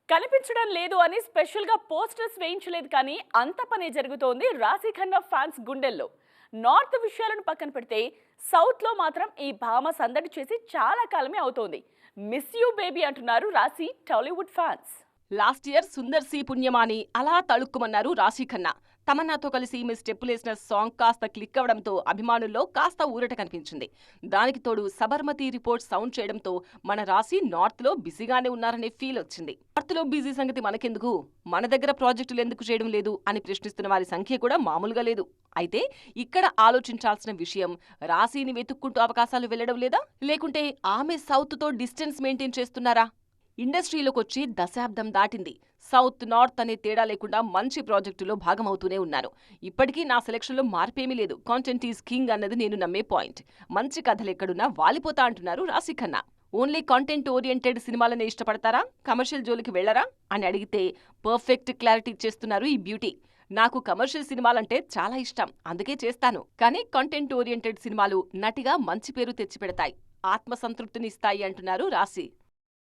కనిపించడం లేదు అని స్పెషల్ గా పోస్టర్స్ వేయించలేదు కానీ అంత పనే జరుగుతోంది రాశి ఖన్నా ఫ్యాన్స్ గుండెల్లో. నార్త్ విషయాలను పక్కన పెడితే సౌత్ లో మాత్రం ఈ భామ సందడి చేసి చాలా కాలమే అవుతోంది. మిస్ యూ బేబీ అంటున్నారు Rashi Tollywood fans. Last year Sundar C పుణ్యమాని అలా తళుక్కుమన్నారు రాశి ఖన్నా. తమన్నాతో కలిసి మీ స్టెప్పులేసిన సాంగ్ కాస్త క్లిక్ అవడంతో అభిమానుల్లో కాస్త ఊరట కనిపించింది. దానికి తోడు సబర్మతి రిపోర్ట్ సౌండ్ చేయడంతో మన రాశి నార్త్ లో బిజీగానే ఉన్నారనే ఫీల్ వచ్చింది. నార్త్ లో బిజీ సంగతి మనకెందుకు, మన దగ్గర ప్రాజెక్టులు ఎందుకు చేయడం లేదు అని ప్రశ్నిస్తున్న వారి సంఖ్య కూడా మామూలుగా లేదు. అయితే ఇక్కడ ఆలోచించాల్సిన విషయం, రాశిని వెతుక్కుంటూ అవకాశాలు వెళ్లడం లేదా, లేకుంటే ఆమె సౌత్ తో డిస్టెన్స్ మెయింటైన్ చేస్తున్నారా? ఇండస్ట్రీలోకొచ్చి దశాబ్దం దాటింది. సౌత్ నార్త్ అనే తేడా లేకుండా మంచి ప్రాజెక్టులో భాగమవుతూనే ఉన్నాను. ఇప్పటికీ నా సెలక్షన్లో మార్పేమీ లేదు. కాంటెంట్ ఈజ్ కింగ్ అన్నది నేను నమ్మే పాయింట్. మంచి కథలెక్కడున్నా వాలిపోతా అంటున్నారు రాశి ఖన్నా. ఓన్లీ కాంటెంట్ ఓరియంటెడ్ సినిమాలనే ఇష్టపడతారా, కమర్షియల్ జోలికి వెళ్లరా అని అడిగితే పర్ఫెక్ట్ క్లారిటీ ఇచ్చేస్తున్నారు ఈ బ్యూటీ. నాకు కమర్షియల్ సినిమాలంటే చాలా ఇష్టం, అందుకే చేస్తాను. కానీ కంటెంట్ ఓరియంటెడ్ సినిమాలు నటిగా మంచి పేరు తెచ్చిపెడతాయి, ఆత్మసంతృప్తిని ఇస్తాయి అంటున్నారు రాశి.